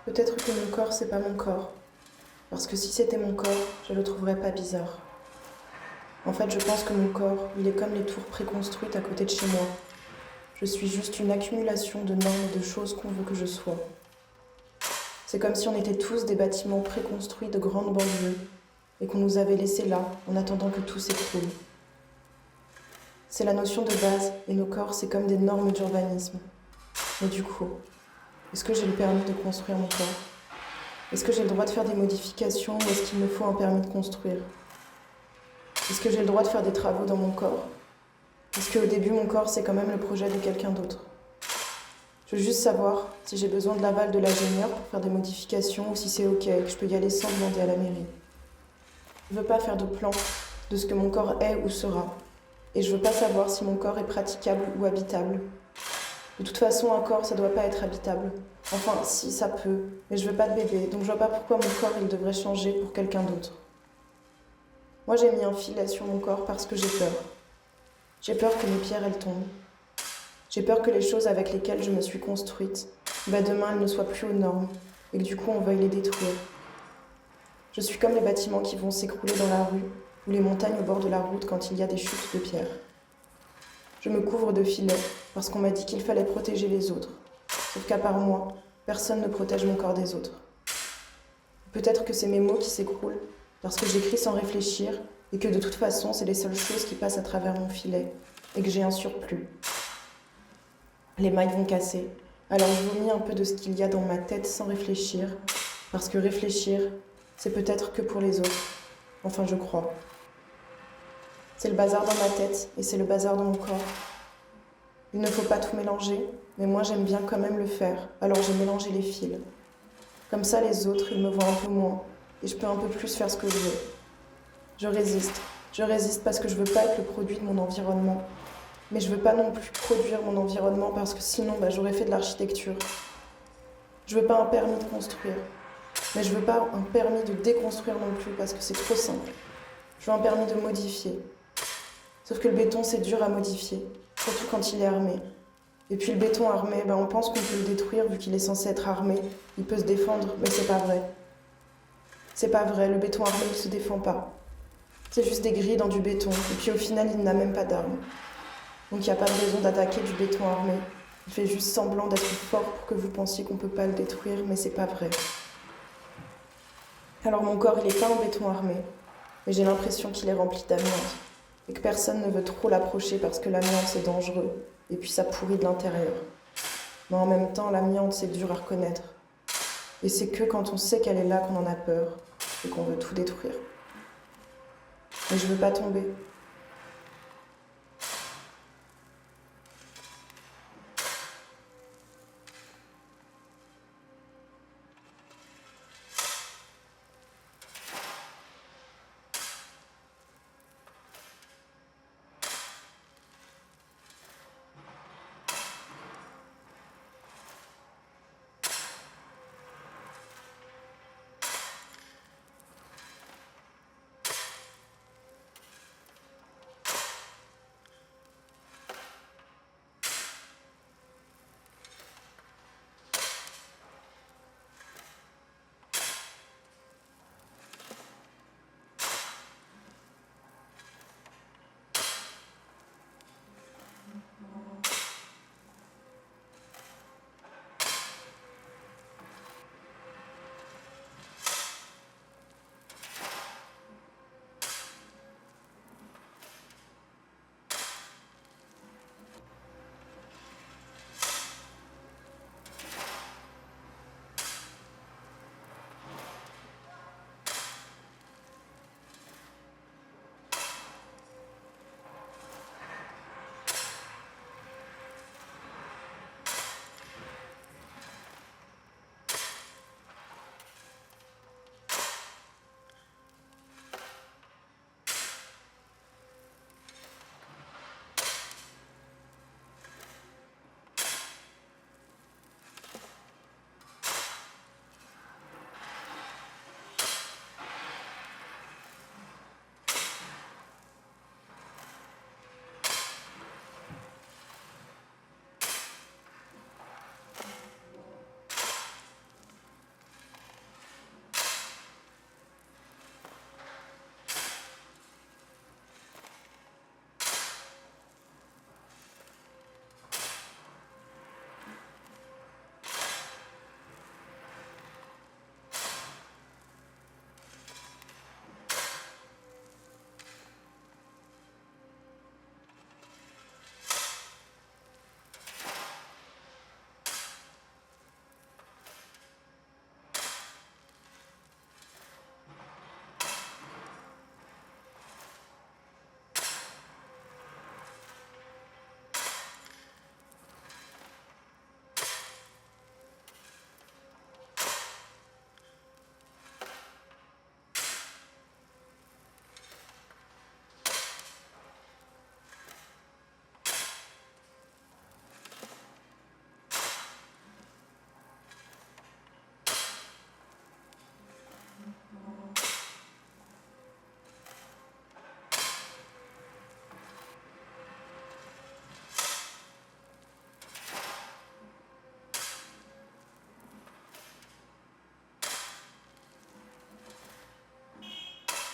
Peut-être que mon corps, c'est pas mon corps. Parce que si c'était mon corps, je le trouverais pas bizarre. En fait, je pense que mon corps, il est comme les tours préconstruites à côté de chez moi. Je suis juste une accumulation de normes et de choses qu'on veut que je sois. C'est comme si on était tous des bâtiments préconstruits de grandes banlieues et qu'on nous avait laissés là en attendant que tout s'écroule. C'est la notion de base et nos corps, c'est comme des normes d'urbanisme. Mais du coup, est-ce que j'ai le permis de construire mon corps ? Est-ce que j'ai le droit de faire des modifications ou est-ce qu'il me faut un permis de construire ? Est-ce que j'ai le droit de faire des travaux dans mon corps ? Est-ce qu'au début, mon corps, c'est quand même le projet de quelqu'un d'autre ? Je veux juste savoir si j'ai besoin de l'aval de l'ingénieur pour faire des modifications ou si c'est ok, que je peux y aller sans demander à la mairie. Je veux pas faire de plan de ce que mon corps est ou sera. Et je veux pas savoir si mon corps est praticable ou habitable. De toute façon, un corps, ça doit pas être habitable. Enfin, si, ça peut, mais je veux pas de bébé, donc je vois pas pourquoi mon corps, il devrait changer pour quelqu'un d'autre. Moi, j'ai mis un filet sur mon corps parce que j'ai peur. J'ai peur que mes pierres, elles tombent. J'ai peur que les choses avec lesquelles je me suis construite, demain, elles ne soient plus aux normes, et que du coup, on veuille les détruire. Je suis comme les bâtiments qui vont s'écrouler dans la rue, ou les montagnes au bord de la route quand il y a des chutes de pierres. Je me couvre de filets, parce qu'on m'a dit qu'il fallait protéger les autres. Sauf qu'à part moi, personne ne protège mon corps des autres. Peut-être que c'est mes mots qui s'écroulent, parce que j'écris sans réfléchir, et que de toute façon, c'est les seules choses qui passent à travers mon filet, et que j'ai un surplus. Les mailles vont casser, alors je vomis un peu de ce qu'il y a dans ma tête sans réfléchir, parce que réfléchir, c'est peut-être que pour les autres. Enfin, je crois. C'est le bazar dans ma tête, et c'est le bazar dans mon corps. Il ne faut pas tout mélanger, mais moi j'aime bien quand même le faire, alors j'ai mélangé les fils. Comme ça, les autres, ils me voient un peu moins, et je peux un peu plus faire ce que je veux. Je résiste parce que je veux pas être le produit de mon environnement. Mais je veux pas non plus produire mon environnement parce que sinon, j'aurais fait de l'architecture. Je veux pas un permis de construire, mais je veux pas un permis de déconstruire non plus parce que c'est trop simple. Je veux un permis de modifier. Sauf que le béton, c'est dur à modifier, surtout quand il est armé. Et puis le béton armé, on pense qu'on peut le détruire vu qu'il est censé être armé. Il peut se défendre, mais c'est pas vrai. C'est pas vrai, le béton armé, il se défend pas. C'est juste des grilles dans du béton, et puis au final, il n'a même pas d'armes. Donc il n'y a pas de raison d'attaquer du béton armé. Il fait juste semblant d'être fort pour que vous pensiez qu'on peut pas le détruire, mais c'est pas vrai. Alors mon corps, il est pas en béton armé, mais j'ai l'impression qu'il est rempli d'amiante, et que personne ne veut trop l'approcher parce que l'amiante c'est dangereux, et puis ça pourrit de l'intérieur. Mais en même temps, l'amiante c'est dur à reconnaître. Et c'est que quand on sait qu'elle est là qu'on en a peur, et qu'on veut tout détruire. Mais je veux pas tomber.